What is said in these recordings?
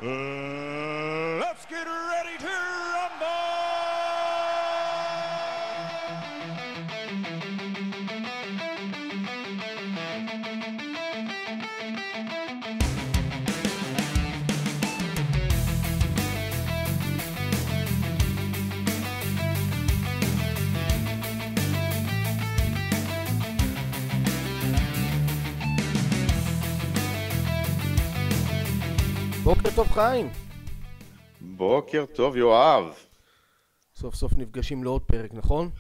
Let's get ready to rumble! בוקר טוב חיים. בוקר טוב יואב. סוף סוף נפגשים לעוד פרק, נכון?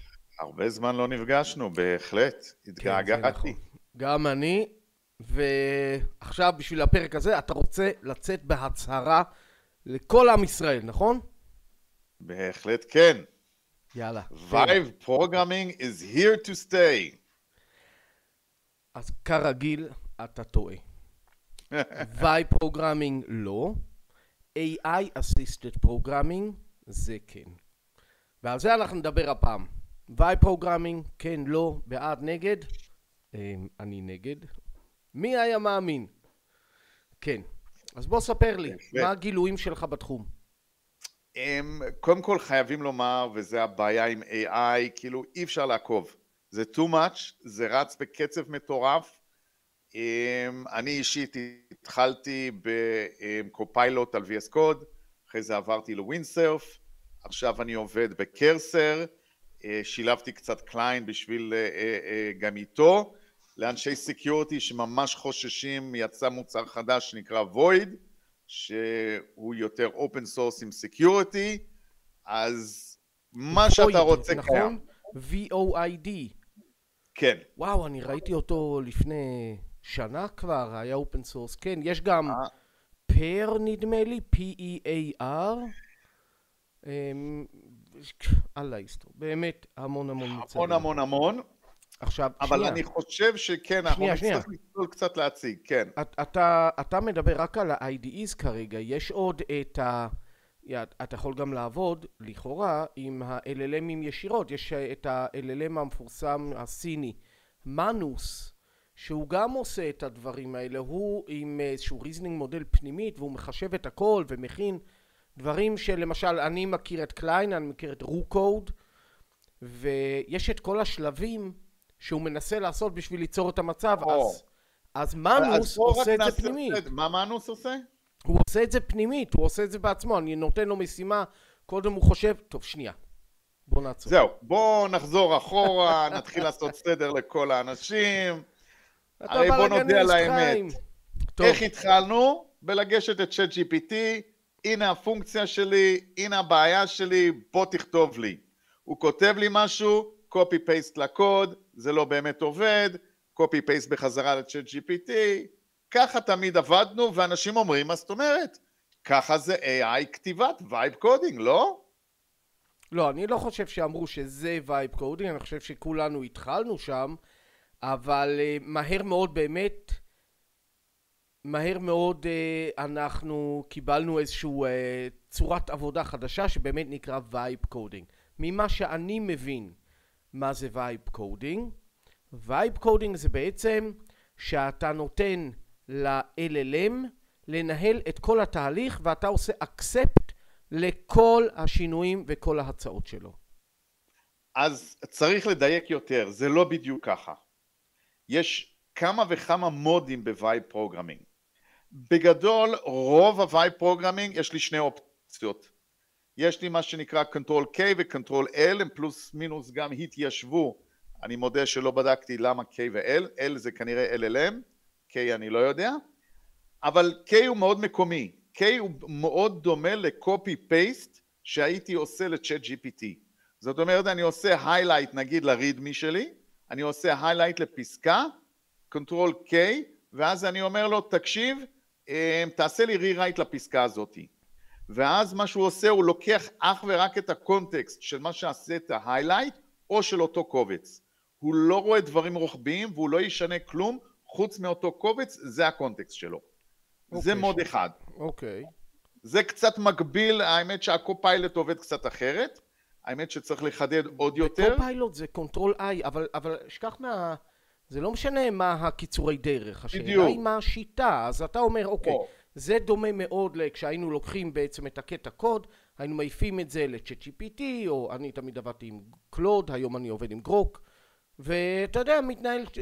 הרבה זמן לא נפגשנו, בהחלט. התגעגעתי. נכון. גם אני, ועכשיו בשביל הפרק הזה אתה רוצה לצאת בהצהרה לכל עם ישראל, נכון? בהחלט כן. יאללה. Vibe Programming is here to stay. אז כרגיל אתה טועה. Vibe Programming לא, AI Assisted Programming זה כן. ועל זה אנחנו נדבר הפעם. Vibe Programming, כן, לא, בעד, נגד. אני נגד. מי היה מאמין? כן. אז בוא ספר לי, מה הגילויים שלך בתחום? קודם כל חייבים לומר, וזה הבעיה עם AI, כאילו אי אפשר לעקוב. זה too much, זה רץ בקצב מטורף. אני אישית התחלתי בקופיילוט על VS Code, אחרי זה עברתי לווינדסרף, עכשיו אני עובד בקרסר, שילבתי קצת קליין בשביל גם איתו, לאנשי סקיורטי שממש חוששים, יצא מוצר חדש שנקרא Void, שהוא יותר אופן סורס עם סקיורטי, אז מה שאתה רוצה נכון? VOID. כן. וואו, אני ראיתי אותו לפני שנה כבר, היה אופן סורס. כן, יש גם פאר נדמה לי, P-E-A-R. אללה יסתור, באמת המון מוצרים. המון. עכשיו, אבל שנייה. אני חושב שכן, אנחנו נצטרך לצלול קצת להציג, כן. אתה מדבר רק על ה-IDEs כרגע, יש עוד את ה... אתה יכול גם לעבוד, לכאורה, עם ה-LLMים ישירות. יש את ה-LLM המפורסם הסיני, מנוס, שהוא גם עושה את הדברים האלה. הוא עם איזשהו ריזנינג מודל פנימית, והוא מחשב את הכל ומכין דברים שלמשל, אני מכיר את קליין, אני מכיר את רוקוד, ויש את כל השלבים שהוא מנסה לעשות בשביל ליצור את המצב. אז מנוס עושה את זה פנימית. מה מנוס עושה? הוא עושה את זה פנימית, הוא עושה את זה בעצמו, אני נותן לו משימה, קודם הוא חושב, טוב שנייה, בוא נעצור. זהו, בוא נחזור אחורה, נתחיל לעשות סדר לכל האנשים, הרי בוא נודה על האמת. איך התחלנו? בלגשת את ChatGPT, הנה הפונקציה שלי, הנה הבעיה שלי, בוא תכתוב לי. הוא כותב לי משהו, copy paste לקוד, זה לא באמת עובד, copy paste בחזרה ל-ChatGPT, ככה תמיד עבדנו, ואנשים אומרים, מה זאת אומרת? ככה זה AI כתיבת וייב קודינג, לא? לא, אני לא חושב שאמרו שזה וייב קודינג, אני חושב שכולנו התחלנו שם, אבל מהר מאוד באמת, אנחנו קיבלנו איזשהו צורת עבודה חדשה, שבאמת נקרא וייב קודינג. ממה שאני מבין מה זה וייב קודינג, וייב קודינג זה בעצם שאתה נותן ל-LLM לנהל את כל התהליך, ואתה עושה accept לכל השינויים וכל ההצעות שלו. אז צריך לדייק יותר, זה לא בדיוק ככה. יש כמה וכמה מודים בווייב פרוגרמינג. בגדול, רוב הווייב פרוגרמינג יש לי שני אופציות. יש לי מה שנקרא Ctrl K ו-Ctrl L, הם פלוס מינוס גם התיישבו. אני מודה שלא בדקתי למה K ו-L, L זה כנראה LLM, K אני לא יודע, אבל K הוא מאוד מקומי, K הוא מאוד דומה לקופי פייסט שהייתי עושה לצ'אט GPT. זאת אומרת, אני עושה highlight נגיד לרידמי שלי, אני עושה highlight לפסקה, Ctrl K, ואז אני אומר לו, תקשיב, תעשה לי rewrite לפסקה הזאת. ואז מה שהוא עושה, הוא לוקח אך ורק את הקונטקסט של מה שעשה את ה-highlight, או של אותו קובץ. הוא לא רואה דברים רוחביים, והוא לא ישנה כלום, חוץ מאותו קובץ, זה הקונטקסט שלו. זה מוד אחד. אוקיי. זה קצת מקביל, האמת שהקופיילוט עובד קצת אחרת, האמת שצריך לחדד עוד יותר. קופיילוט זה Ctrl I, אבל שכח זה לא משנה מה הקיצורי דרך, השאלה היא מה השיטה, אז אתה אומר, אוקיי, זה דומה מאוד כשהיינו לוקחים בעצם את הקטע קוד, היינו מעיפים את זה ל-ChatGPT, או אני תמיד עבדתי עם קלוד, היום אני עובד עם גרוק, ואתה יודע,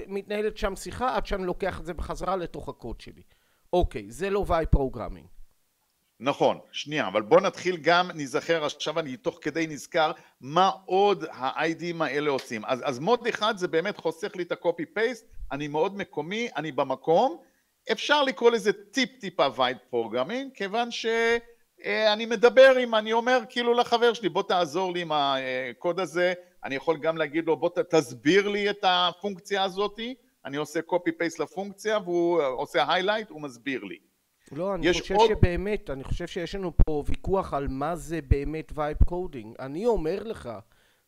מתנהלת שם שיחה עד שאני לוקח את זה בחזרה לתוך הקוד שלי. אוקיי, זה לא וייב פרוגרמינג. נכון, שנייה, אבל בוא נתחיל גם, נזכר, עכשיו אני תוך כדי נזכר, מה עוד ה-ID'ים האלה עושים. אז מוד אחד זה באמת חוסך לי את ה-copy-paste, אני מאוד מקומי, אני במקום, אפשר לקרוא לזה טיפה וייב פרוגרמינג, כיוון שאני מדבר עם, אני אומר כאילו לחבר שלי, בוא תעזור לי עם הקוד הזה, אני יכול גם להגיד לו, בוא תסביר לי את הפונקציה הזאת, אני עושה copy-paste לפונקציה, והוא עושה highlight, הוא מסביר לי. לא, אני חושב שבאמת, אני חושב שיש לנו פה ויכוח על מה זה באמת וייב קודינג. אני אומר לך,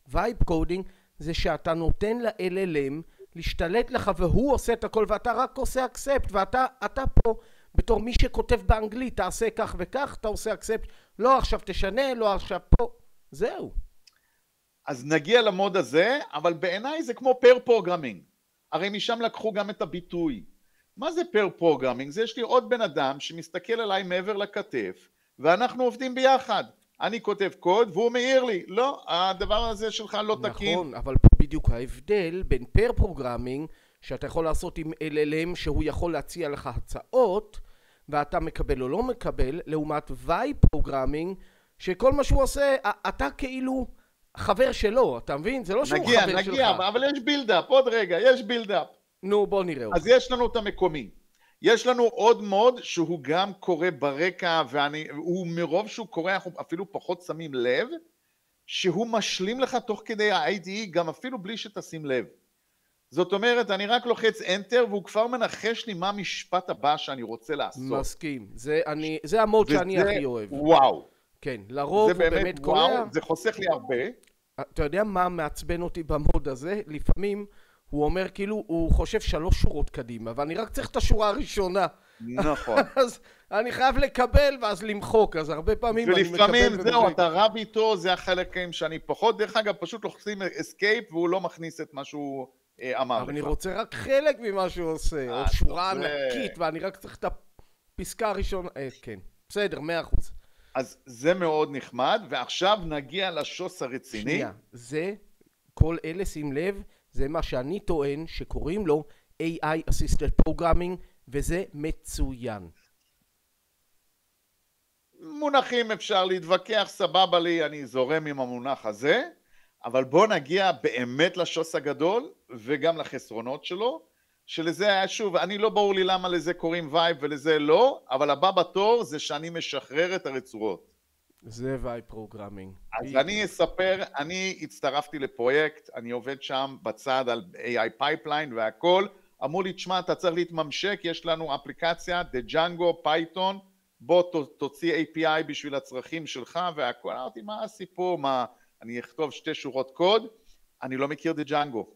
וייב קודינג זה שאתה נותן ל-LLM להשתלט לך והוא עושה את הכל ואתה רק עושה אקספט, ואתה פה בתור מי שכותב באנגלית, תעשה כך וכך, אתה עושה אקספט, לא עכשיו תשנה, לא עכשיו פה, זהו. אז נגיע למוד הזה, אבל בעיניי זה כמו פר פרוגרמינג. הרי משם לקחו גם את הביטוי. מה זה פר פרוגרמינג? זה יש לי עוד בן אדם שמסתכל עליי מעבר לכתף, ואנחנו עובדים ביחד. אני כותב קוד והוא מעיר לי, לא, הדבר הזה שלך לא תקין. נכון, אבל פה בדיוק ההבדל בין פר פרוגרמינג, שאתה יכול לעשות עם LLM שהוא יכול להציע לך הצעות, ואתה מקבל או לא מקבל, לעומת וייב פרוגרמינג, שכל מה שהוא עושה, אתה כאילו חבר שלו, אתה מבין? זה לא שהוא חבר שלך. נגיע, אבל יש בילדאפ, עוד רגע, יש בילדאפ. נו, בוא נראה אותך. אז יש לנו את המקומי. יש לנו עוד מוד שהוא גם קורא ברקע, והוא מרוב שהוא קורא, אנחנו אפילו פחות שמים לב, שהוא משלים לך תוך כדי ה-IDE, גם אפילו בלי שתשים לב. זאת אומרת, אני רק לוחץ Enter, והוא כבר מנחש לי מה המשפט הבא שאני רוצה לעשות. מסכים. זה המוד שאני הכי אוהב. וואו. כן, לרוב הוא באמת קורא. וואו, זה חוסך לי הרבה. אתה יודע מה מעצבן אותי במוד הזה? לפעמים הוא אומר כאילו, הוא חושב 3 שורות קדימה, ואני רק צריך את השורה הראשונה. נכון. אז אני חייב לקבל ואז למחוק, אז הרבה פעמים אני מקבל ולפעמים זהו, אתה רב איתו, זה החלקים שאני פחות, דרך אגב, פשוט לוחצים escape, והוא לא מכניס את מה שהוא אמר לך. אבל אני רוצה רק חלק ממה שהוא עושה, או שורה ענקית, ואני רק צריך את הפסקה הראשונה, כן, בסדר, 100%. אז זה מאוד נחמד, ועכשיו נגיע לשוס הרציני. שנייה, זה, כל אלה, שים לב, זה מה שאני טוען שקוראים לו AI Assisted Programming, וזה מצוין. מונחים אפשר להתווכח, סבבה לי, אני זורם עם המונח הזה, אבל בוא נגיע באמת לשוס הגדול, וגם לחסרונות שלו, שלזה היה שוב, אני לא ברור לי למה לזה קוראים וייב ולזה לא, אבל הבא בתור זה שאני משחרר את הרצועות. זה וייב פרוגרמינג. אז אני אספר, אני הצטרפתי לפרויקט, אני עובד שם בצד על AI pipeline והכל, אמרו לי, תשמע, אתה צריך להתממשק, יש לנו אפליקציה, דג'אנגו, פייתון, בוא תוציא API בשביל הצרכים שלך והכל. אמרתי, מה הסיפור? מה, אני אכתוב 2 שורות קוד? אני לא מכיר דג'אנגו.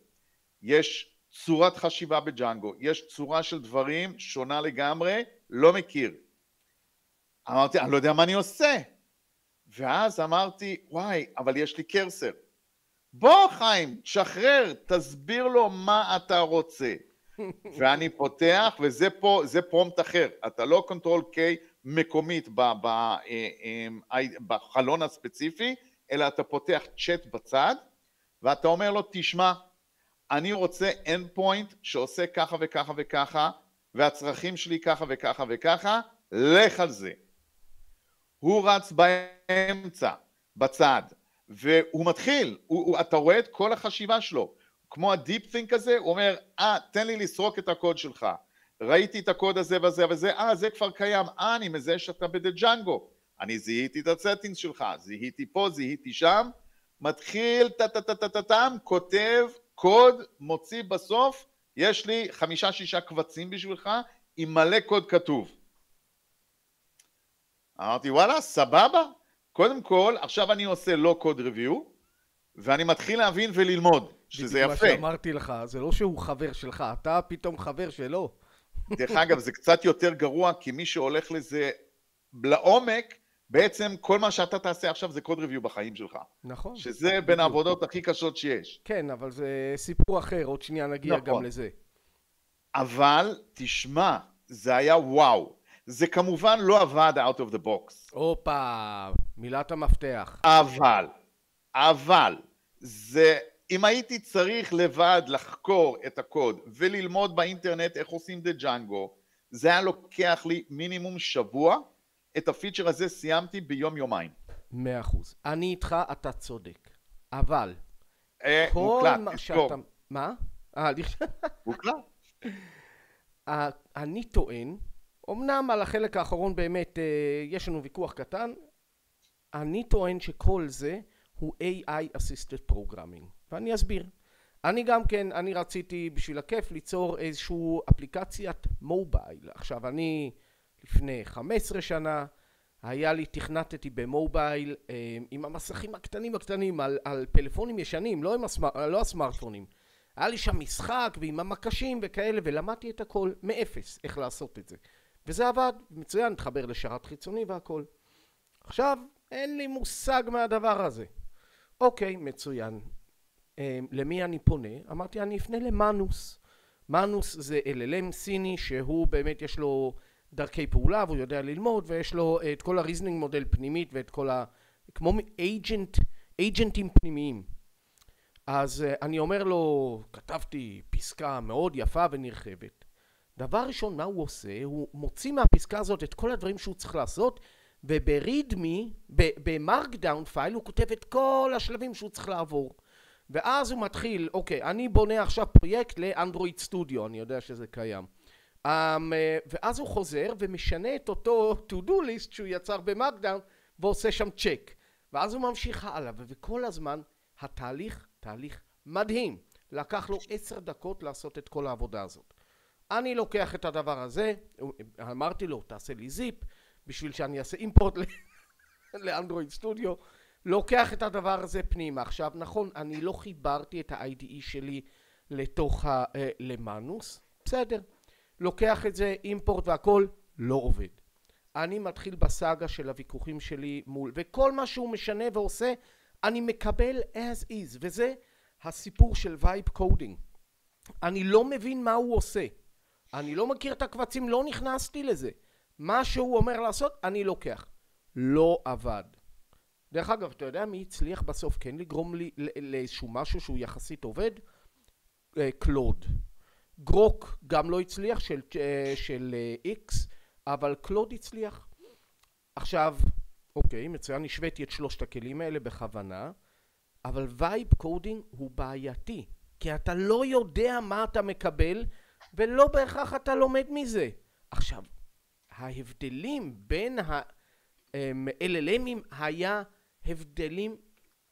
יש צורת חשיבה בג'אנגו, יש צורה של דברים שונה לגמרי, לא מכיר. אמרתי, אני לא יודע מה אני עושה. ואז אמרתי, וואי, אבל יש לי קרסר. בוא חיים, שחרר, תסביר לו מה אתה רוצה. ואני פותח, וזה פה, זה פרומפט אחר. אתה לא קונטרול K מקומית בחלון הספציפי, אלא אתה פותח צ'אט בצד, ואתה אומר לו, תשמע, אני רוצה endpoint שעושה ככה וככה וככה, והצרכים שלי ככה וככה וככה, לך על זה. הוא רץ באמצע, בצד, והוא מתחיל, אתה רואה את כל החשיבה שלו, כמו הדיפ תינק הזה, הוא אומר, תן לי לסרוק את הקוד שלך, ראיתי את הקוד הזה וזה וזה, זה כבר קיים, אני מזהה שאתה בדג'אנגו, אני זיהיתי את הסטינגס שלך, זיהיתי פה, זיהיתי שם, מתחיל, כותב, קוד, מוציא בסוף, יש לי 5-6 קבצים בשבילך, עם מלא קוד כתוב. אמרתי, וואלה, סבבה. קודם כל, עכשיו אני עושה לא קוד ריוויו, ואני מתחיל להבין וללמוד, שזה יפה. מה שאמרתי לך, זה לא שהוא חבר שלך, אתה פתאום חבר שלו. דרך אגב, זה קצת יותר גרוע, כי מי שהולך לזה לעומק, בעצם כל מה שאתה תעשה עכשיו זה קוד ריוויו בחיים שלך. נכון. שזה בין העבודות הכי קשות שיש. כן, אבל זה סיפור אחר, עוד שנייה נגיע גם לזה. אבל, תשמע, זה היה וואו. זה כמובן לא עבד out of the box. הופה, מילת המפתח. אבל, זה, אם הייתי צריך לבד לחקור את הקוד וללמוד באינטרנט איך עושים דג'אנגו, זה היה לוקח לי מינימום שבוע, את הפיצ'ר הזה סיימתי ביום יומיים. 100%. אני איתך, אתה צודק. אבל, מוקלט, שאתה... מה? מוקלט. אני טוען, אמנם על החלק האחרון באמת יש לנו ויכוח קטן, אני טוען שכל זה הוא AI Assisted Programming, ואני אסביר. אני גם כן, אני רציתי בשביל הכיף ליצור איזשהו אפליקציית מובייל. עכשיו אני לפני 15 שנה, תכנתתי במובייל עם המסכים הקטנים על פלאפונים ישנים, לא הסמארטפונים. היה לי שם משחק ועם המקשים וכאלה, ולמדתי את הכל מאפס, איך לעשות את זה. וזה עבד מצוין, תחבר לשרת חיצוני והכל. עכשיו, אין לי מושג מהדבר הזה. אוקיי, מצוין. למי אני פונה? אמרתי, אני אפנה למאנוס. מאנוס זה LLM סיני, שהוא באמת יש לו דרכי פעולה, והוא יודע ללמוד, ויש לו את כל הריזנינג מודל פנימית, ואת כל כמו אייג'נטים פנימיים. אז אני אומר לו, כתבתי פסקה מאוד יפה ונרחבת. דבר ראשון, מה הוא עושה? הוא מוציא מהפסקה הזאת את כל הדברים שהוא צריך לעשות, וברידמי, במרקדאון פייל, הוא כותב את כל השלבים שהוא צריך לעבור. ואז הוא מתחיל, אוקיי, אני בונה עכשיו פרויקט לאנדרואיד סטודיו, אני יודע שזה קיים. ואז הוא חוזר ומשנה את אותו to-do list שהוא יצר במרקדאון, ועושה שם צ'ק. ואז הוא ממשיך הלאה, וכל הזמן תהליך מדהים. לקח לו 10 דקות לעשות את כל העבודה הזאת. אני לוקח את הדבר הזה, אמרתי לו, תעשה לי זיפ, בשביל שאני אעשה אימפורט לאנדרואיד סטודיו, לוקח את הדבר הזה פנימה. עכשיו, נכון, אני לא חיברתי את ה-IDE שלי לתוך למאנוס, בסדר. לוקח את זה, אימפורט והכל, לא עובד. אני מתחיל בסאגה של הוויכוחים שלי מול, וכל מה שהוא משנה ועושה, אני מקבל as is, וזה הסיפור של וייב קודינג. אני לא מבין מה הוא עושה. אני לא מכיר את הקבצים, לא נכנסתי לזה. מה שהוא אומר לעשות, אני לוקח. לא עבד. דרך אגב, אתה יודע מי הצליח בסוף כן לגרום לי לאיזשהו משהו שהוא יחסית עובד? קלוד. גרוק גם לא הצליח של X, אבל קלוד הצליח. עכשיו, אוקיי, מצוין, השוויתי את 3 הכלים האלה בכוונה, אבל וייב קודינג הוא בעייתי, כי אתה לא יודע מה אתה מקבל, ולא בהכרח אתה לומד מזה. עכשיו, ההבדלים בין ה-LLMים היה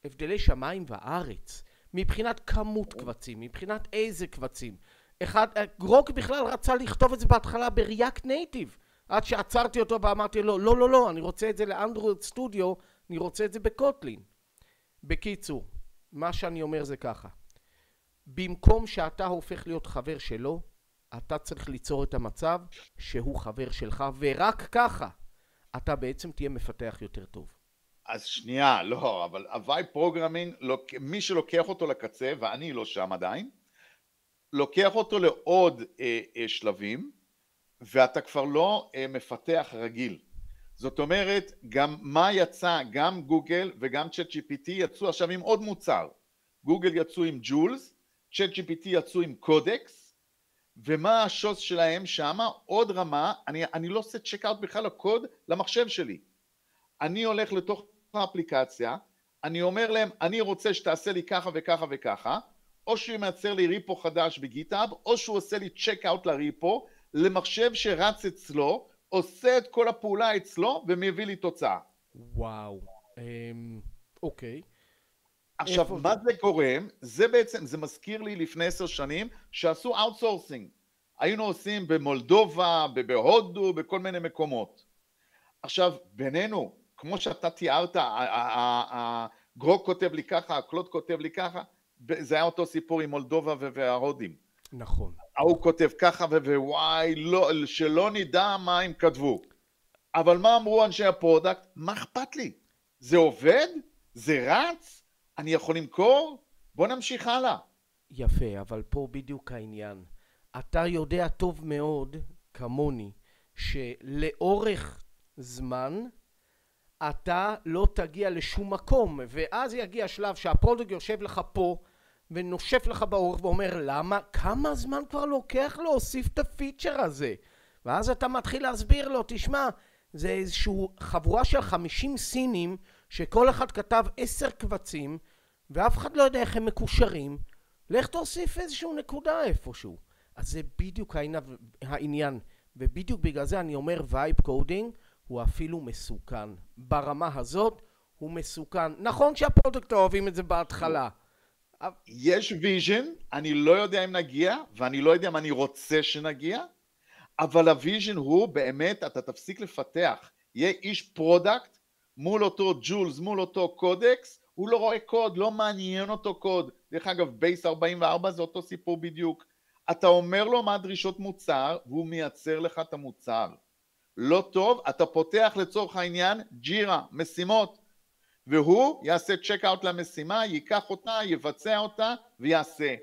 הבדלי שמיים וארץ, מבחינת כמות קבצים, מבחינת איזה קבצים. גרוק בכלל רצה לכתוב את זה בהתחלה בריאקט נייטיב, עד שעצרתי אותו ואמרתי לו, לא, אני רוצה את זה לאנדרואיד סטודיו, אני רוצה את זה בקוטלין. בקיצור, מה שאני אומר זה ככה, במקום שאתה הופך להיות חבר שלו, אתה צריך ליצור את המצב שהוא חבר שלך, ורק ככה אתה בעצם תהיה מפתח יותר טוב. אז שנייה, לא, אבל הווייב פרוגרמינג, מי שלוקח אותו לקצה, ואני לא שם עדיין, לוקח אותו לעוד שלבים, ואתה כבר לא מפתח רגיל. זאת אומרת, גם מה יצא, גם גוגל וגם ChatGPT יצאו עכשיו עם עוד מוצר. גוגל יצאו עם ג'ולס, ChatGPT יצאו עם קודקס, ומה השוס שלהם שם? עוד רמה, אני לא עושה צ'ק-אוט בכלל לקוד למחשב שלי. אני הולך לתוך האפליקציה, אני אומר להם, אני רוצה שתעשה לי ככה וככה וככה, או שהוא מייצר לי ריפו חדש בגיטהאב, או שהוא עושה לי צ'ק-אוט לריפו, למחשב שרץ אצלו, עושה את כל הפעולה אצלו, ומביא לי תוצאה. וואו, אוקיי. עכשיו, מה זה גורם? זה בעצם, זה מזכיר לי לפני 10 שנים, שעשו אאוטסורסינג. היינו עושים במולדובה, בהודו, בכל מיני מקומות. עכשיו, בינינו, כמו שאתה תיארת, גרוק כותב לי ככה, הקלוד כותב לי ככה, זה היה אותו סיפור עם מולדובה וההודים. נכון. הוא כותב ככה ווואי, שלא נדע מה הם כתבו. אבל מה אמרו אנשי הפרודקט? מה אכפת לי? זה עובד? זה רץ? אני יכול למכור? בוא נמשיך הלאה. יפה, אבל פה בדיוק העניין. אתה יודע טוב מאוד, כמוני, שלאורך זמן אתה לא תגיע לשום מקום, ואז יגיע שלב שהפרודקט יושב לך פה ונושף לך באורך ואומר למה? כמה זמן כבר לוקח להוסיף את הפיצ'ר הזה? ואז אתה מתחיל להסביר לו, תשמע, זה איזשהו חבורה של 50 סינים שכל אחד כתב 10 קבצים ואף אחד לא יודע איך הם מקושרים, לך תוסיף איזשהו נקודה איפשהו. אז זה בדיוק העניין, ובדיוק בגלל זה אני אומר וייב קודינג הוא אפילו מסוכן. ברמה הזאת הוא מסוכן. נכון שהפרודקט אוהבים את זה בהתחלה. יש ויז'ן, אני לא יודע אם נגיע, ואני לא יודע אם אני רוצה שנגיע, אבל הוויז'ן הוא באמת, אתה תפסיק לפתח. יהיה איש פרודקט מול אותו ג'ולס, מול אותו קודקס, הוא לא רואה קוד, לא מעניין אותו קוד. דרך אגב, בייס 44 זה אותו סיפור בדיוק. אתה אומר לו מה הדרישות מוצר, והוא מייצר לך את המוצר. לא טוב, אתה פותח לצורך העניין ג'ירה, משימות, והוא יעשה צ'ק אאוט למשימה, ייקח אותה, יבצע אותה ויעשה.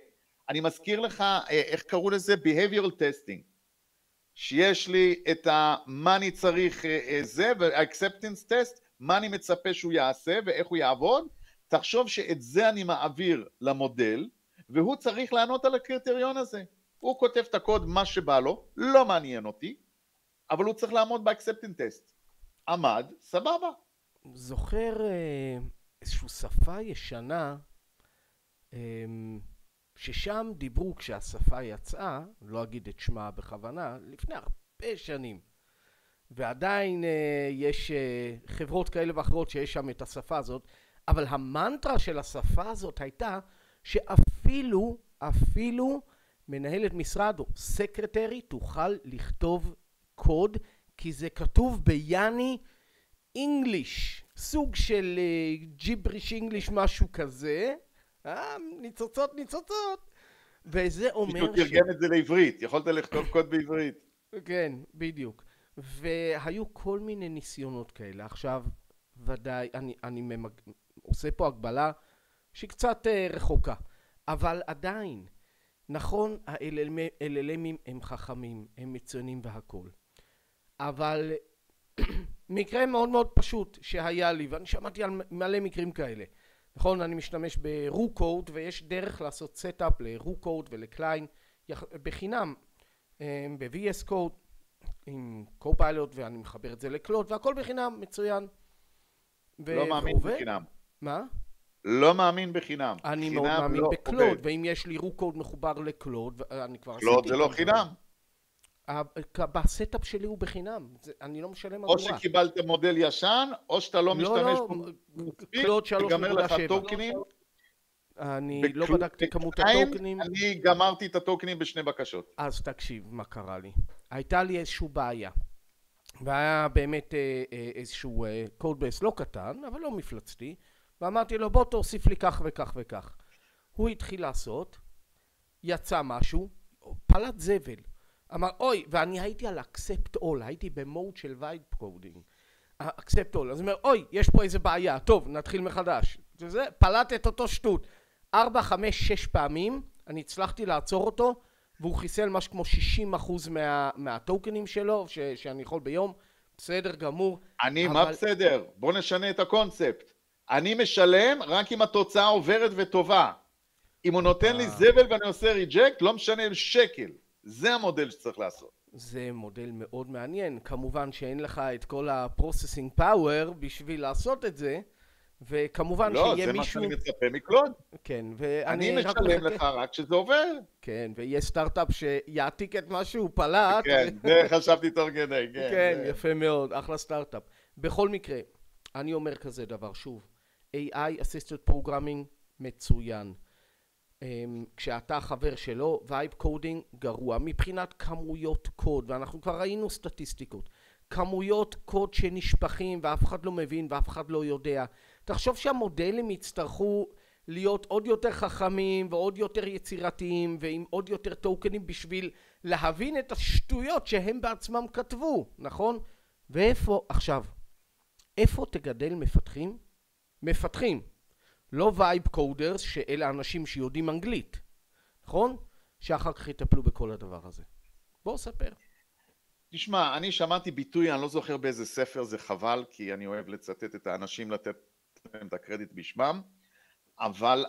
אני מזכיר לך, איך קראו לזה? behavioral testing. שיש לי את מה אני צריך זה, ו-acceptance test, מה אני מצפה שהוא יעשה ואיך הוא יעבוד. תחשוב שאת זה אני מעביר למודל, והוא צריך לענות על הקריטריון הזה. הוא כותב את הקוד מה שבא לו, לא מעניין אותי, אבל הוא צריך לעמוד ב-acceptance test. עמד, סבבה. זוכר איזושהי שפה ישנה, ששם דיברו כשהשפה יצאה, לא אגיד את שמה בכוונה, לפני הרבה שנים. ועדיין יש חברות כאלה ואחרות שיש שם את השפה הזאת, אבל המנטרה של השפה הזאת הייתה שאפילו מנהלת משרד או סקרטרי תוכל לכתוב קוד, כי זה כתוב ביאני אינגליש, סוג של ג'יבריש אינגליש, משהו כזה, ניצוצות, וזה אומר פשוט תרגם את זה לעברית, יכולת לכתוב קוד בעברית. כן, בדיוק. והיו כל מיני ניסיונות כאלה. עכשיו, ודאי, אני עושה פה הגבלה שהיא קצת רחוקה, אבל עדיין, נכון, ה-LLMים הם חכמים, הם מצוינים והכל. אבל מקרה מאוד מאוד פשוט שהיה לי, ואני שמעתי על מלא מקרים כאלה. נכון, אני משתמש ב-RuCode, ויש דרך לעשות סטאפ ל-RuCode ולקליין בחינם, ב-VS Code, עם Copilot, ואני מחבר את זה לקלוד, והכל בחינם, מצוין. לא מאמין בחינם. מה? לא מאמין בחינם. אני מאוד מאמין בקלוד, ואם יש לי RuCode מחובר לקלוד, אני כבר... קלוד זה לא חינם. בסטאפ שלי הוא בחינם, אני לא משלם אגורה. או שקיבלת מודל ישן, או שאתה לא משתמש קלוד 3.7. תגמר לך טוקנים. אני לא בדקתי כמות הטוקנים. אני גמרתי את הטוקנים בשני בקשות. אז תקשיב מה קרה לי. הייתה לי איזשהו בעיה. והיה באמת איזשהו קוד בייס לא קטן, אבל לא מפלצתי. ואמרתי לו בוא תוסיף לי כך וכך וכך. הוא התחיל לעשות, יצא משהו, פלט זבל. אמר אוי, ואני הייתי על accept all, הייתי במוד של וייב קודינג. accept all, אז אומר אוי, יש פה איזה בעיה, טוב נתחיל מחדש. זה פלט את אותו שטות. 4, 5, 6 פעמים אני הצלחתי לעצור אותו, והוא חיסל משהו כמו 60% מהטוקנים שלו שאני יכול ביום. בסדר גמור. מה בסדר? בוא נשנה את הקונספט. אני משלם רק אם התוצאה עוברת וטובה. אם הוא נותן לי זבל ואני עושה ריג'קט, לא משנה שקל. זה המודל שצריך לעשות. זה מודל מאוד מעניין. כמובן שאין לך את כל ה-processing power בשביל לעשות את זה, וכמובן שיהיה מישהו... לא, זה מה שאני מצפה מקלוד. כן, אני משלם לך רק שזה עובר. כן, ויהיה סטארט-אפ שיעתיק את מה שהוא פלט. כן, זה חשבתי תוך כדי. כן, יפה מאוד, אחלה סטארט-אפ. בכל מקרה, אני אומר כזה דבר, שוב, AI Assisted Programming מצוין. כשאתה חבר שלו, וייב קודינג גרוע מבחינת כמויות קוד, ואנחנו כבר ראינו סטטיסטיקות, כמויות קוד שנשפכים ואף אחד לא מבין ואף אחד לא יודע. תחשוב שהמודלים יצטרכו להיות עוד יותר חכמים ועוד יותר יצירתיים ועם עוד יותר טוקנים בשביל להבין את השטויות שהם בעצמם כתבו, נכון? ואיפה עכשיו? איפה תגדל מפתחים? מפתחים. לא וייב קודרס, שאלה אנשים שיודעים אנגלית, נכון? שאחר כך יטפלו בכל הדבר הזה. בואו ספר. תשמע, אני שמעתי ביטוי, אני לא זוכר באיזה ספר, זה חבל, כי אני אוהב לצטט את האנשים, לתת להם את הקרדיט בשמם, אבל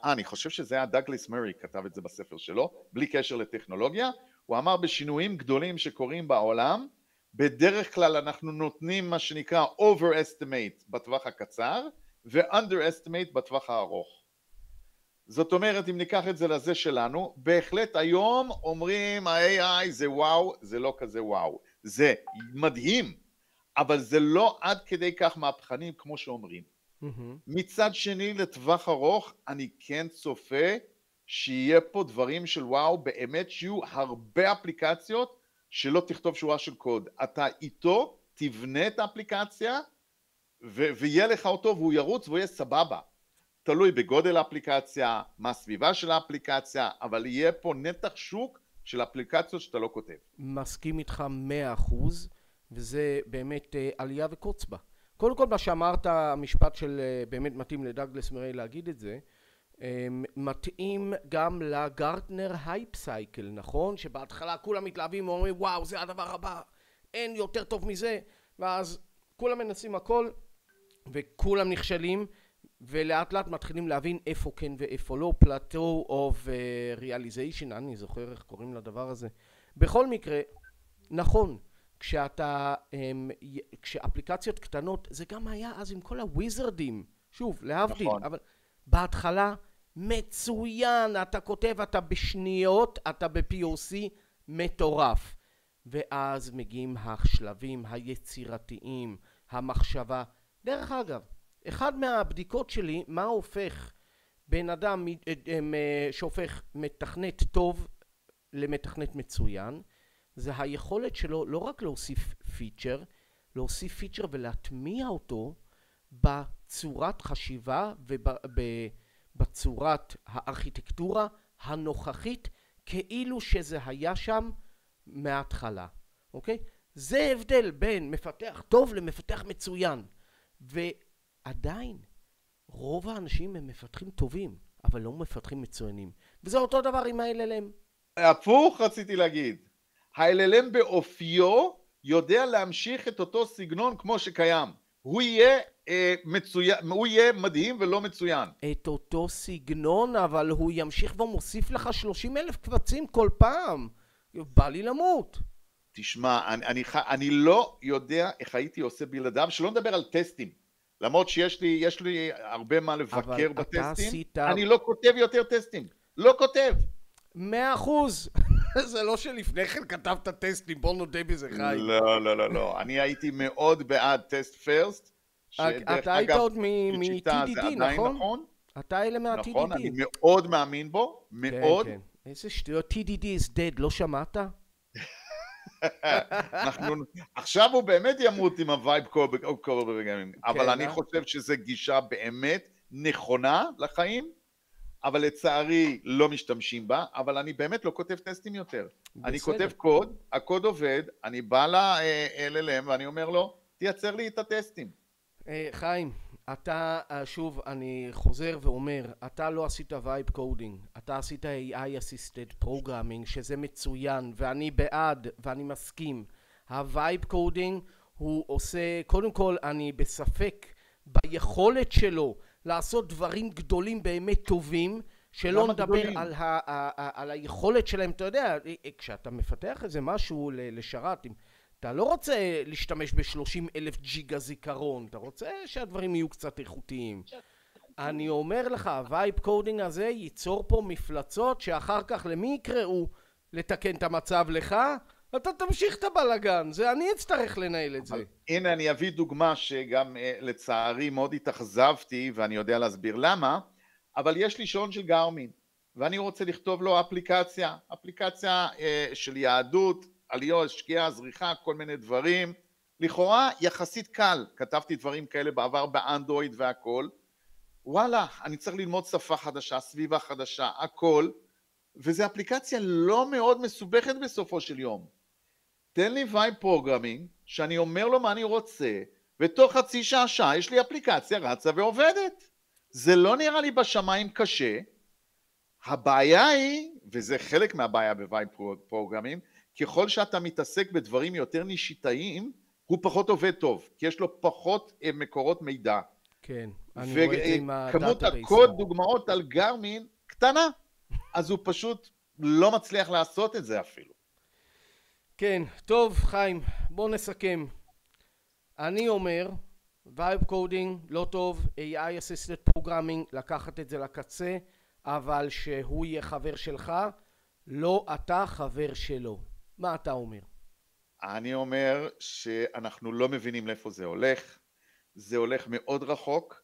אני חושב שזה היה דאגלס מרי, כתב את זה בספר שלו, בלי קשר לטכנולוגיה, הוא אמר בשינויים גדולים שקורים בעולם, בדרך כלל אנחנו נותנים מה שנקרא overestimate בטווח הקצר, ו-underestimate בטווח הארוך. זאת אומרת, אם ניקח את זה לזה שלנו, בהחלט היום אומרים ה-AI זה וואו, זה לא כזה וואו. זה מדהים, אבל זה לא עד כדי כך מהפכני כמו שאומרים. מצד שני, לטווח ארוך, אני כן צופה שיהיה פה דברים של וואו, באמת שיהיו הרבה אפליקציות שלא תכתוב שורה של קוד. אתה איתו תבנה את האפליקציה, ויהיה לך אותו והוא ירוץ והוא יהיה סבבה. תלוי בגודל האפליקציה, מה הסביבה של האפליקציה, אבל יהיה פה נתח שוק של אפליקציות שאתה לא כותב. מסכים איתך 100%, וזה באמת עלייה וקוץ בה. קודם כל מה שאמרת, המשפט של באמת מתאים לדאגלס מרי להגיד את זה, מתאים גם לגרטנר הייפ סייקל, נכון? שבהתחלה כולם מתלהבים ואומרים וואו זה הדבר הבא, אין יותר טוב מזה, ואז כולם מנסים הכל וכולם נכשלים, ולאט לאט מתחילים להבין איפה כן ואיפה לא, plateau of realization, אני זוכר איך קוראים לדבר הזה. בכל מקרה, נכון, כשאפליקציות קטנות, זה גם היה אז עם כל הוויזרדים, שוב, להבדיל, נכון. אבל בהתחלה מצוין, אתה כותב, אתה בשניות, אתה ב-POC מטורף. ואז מגיעים השלבים היצירתיים, המחשבה. דרך אגב, אחד מהבדיקות שלי, מה הופך בן אדם שהופך מתכנת טוב למתכנת מצוין, זה היכולת שלו לא רק להוסיף להוסיף פיצ'ר ולהטמיע אותו בצורת חשיבה ובצורת הארכיטקטורה הנוכחית, כאילו שזה היה שם מההתחלה, אוקיי? זה הבדל בין מפתח טוב למפתח מצוין, ועדיין רוב האנשים הם מפתחים טובים, אבל לא מפתחים מצוינים, וזה אותו דבר עם ה-LLM. הפוך רציתי להגיד, ה-LLM באופיו יודע להמשיך את אותו סגנון כמו שקיים, הוא יהיה מדהים ולא מצוין. את אותו סגנון, אבל הוא ימשיך ומוסיף לך 30,000 קבצים כל פעם. בא לי למות. תשמע, אני לא יודע איך הייתי עושה בלעדיו, שלא נדבר על טסטים. למרות שיש לי הרבה מה לבקר בטסטים, אני לא כותב יותר טסטים. לא כותב. 100%. זה לא שלפני כן כתבת טסטים, בוא נודה בזה חי. לא. אני הייתי מאוד בעד טסט פרסט. אתה היית עוד מ-TDD, נכון? אתה אלה מה-TDD. נכון, אני מאוד מאמין בו, מאוד. כן. איזה שטויות, TDD is dead, לא שמעת? עכשיו הוא באמת ימות עם הווייב פרוגרמינג, אבל אני חושב שזו גישה באמת נכונה לחיים, אבל לצערי לא משתמשים בה, אבל אני באמת לא כותב טסטים יותר. אני כותב קוד, הקוד עובד, אני בא ל-LLM ואני אומר לו, תייצר לי את הטסטים. חיים, אתה, שוב, אני חוזר ואומר, אתה לא עשית וייב קודינג, אתה עשית AI Assisted Programming, שזה מצוין, ואני בעד, ואני מסכים. הווייב קודינג הוא עושה, קודם כל, אני בספק ביכולת שלו לעשות דברים גדולים באמת טובים, שלא נדבר על היכולת שלהם. אתה יודע, כשאתה מפתח איזה משהו לשרת, אתה לא רוצה להשתמש ב-30,000 ג'יגה זיכרון, אתה רוצה שהדברים יהיו קצת איכותיים. אני אומר לך, הווייב קודינג הזה ייצור פה מפלצות שאחר כך למי יקראו לתקן את המצב לך, אתה תמשיך את הבלגן, זה אני אצטרך לנהל את זה. הנה אני אביא דוגמה שגם לצערי מאוד התאכזבתי ואני יודע להסביר למה, אבל יש לי שעון של גארמין ואני רוצה לכתוב לו אפליקציה של יהדות, עליות, שקיעה, זריחה, כל מיני דברים, לכאורה יחסית קל, כתבתי דברים כאלה בעבר באנדרואיד והכל, וואלה, אני צריך ללמוד שפה חדשה, סביבה חדשה, הכל, וזו אפליקציה לא מאוד מסובכת בסופו של יום. תן לי וייב פרוגרמינג, שאני אומר לו מה אני רוצה, ותוך חצי שעה יש לי אפליקציה רצה ועובדת. זה לא נראה לי בשמיים קשה, הבעיה היא, וזה חלק מהבעיה בווייב פרוגרמינג, ככל שאתה מתעסק בדברים יותר נישיתאיים, הוא פחות עובד טוב, כי יש לו פחות מקורות מידע. כן, אני רואה את זה עם וכמות הדאטאבייס. הקוד דוגמאות על גרמין קטנה, אז הוא פשוט לא מצליח לעשות את זה אפילו. כן, טוב חיים, בוא נסכם. אני אומר, וייב קודינג לא טוב, AI Assisted Programming, לקחת את זה לקצה, אבל שהוא יהיה חבר שלך, לא אתה חבר שלו. מה אתה אומר? אני אומר שאנחנו לא מבינים לאיפה זה הולך, זה הולך מאוד רחוק,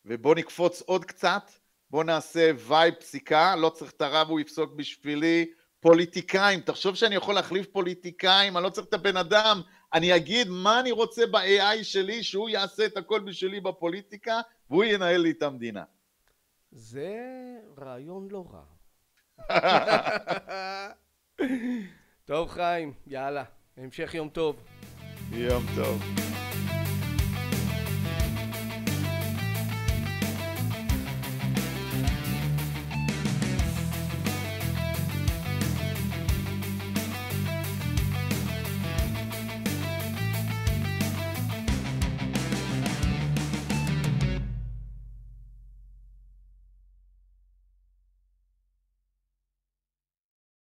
ובוא נקפוץ עוד קצת, בוא נעשה וייב פסיקה, לא צריך את הרב, הוא יפסוק בשבילי, פוליטיקאים, תחשוב שאני יכול להחליף פוליטיקאים, אני לא צריך את הבן אדם, אני אגיד מה אני רוצה ב-AI שלי, שהוא יעשה את הכל בשבילי בפוליטיקה, והוא ינהל לי את המדינה. זה רעיון לא רע. טוב חיים, יאללה, המשך יום טוב. יום טוב.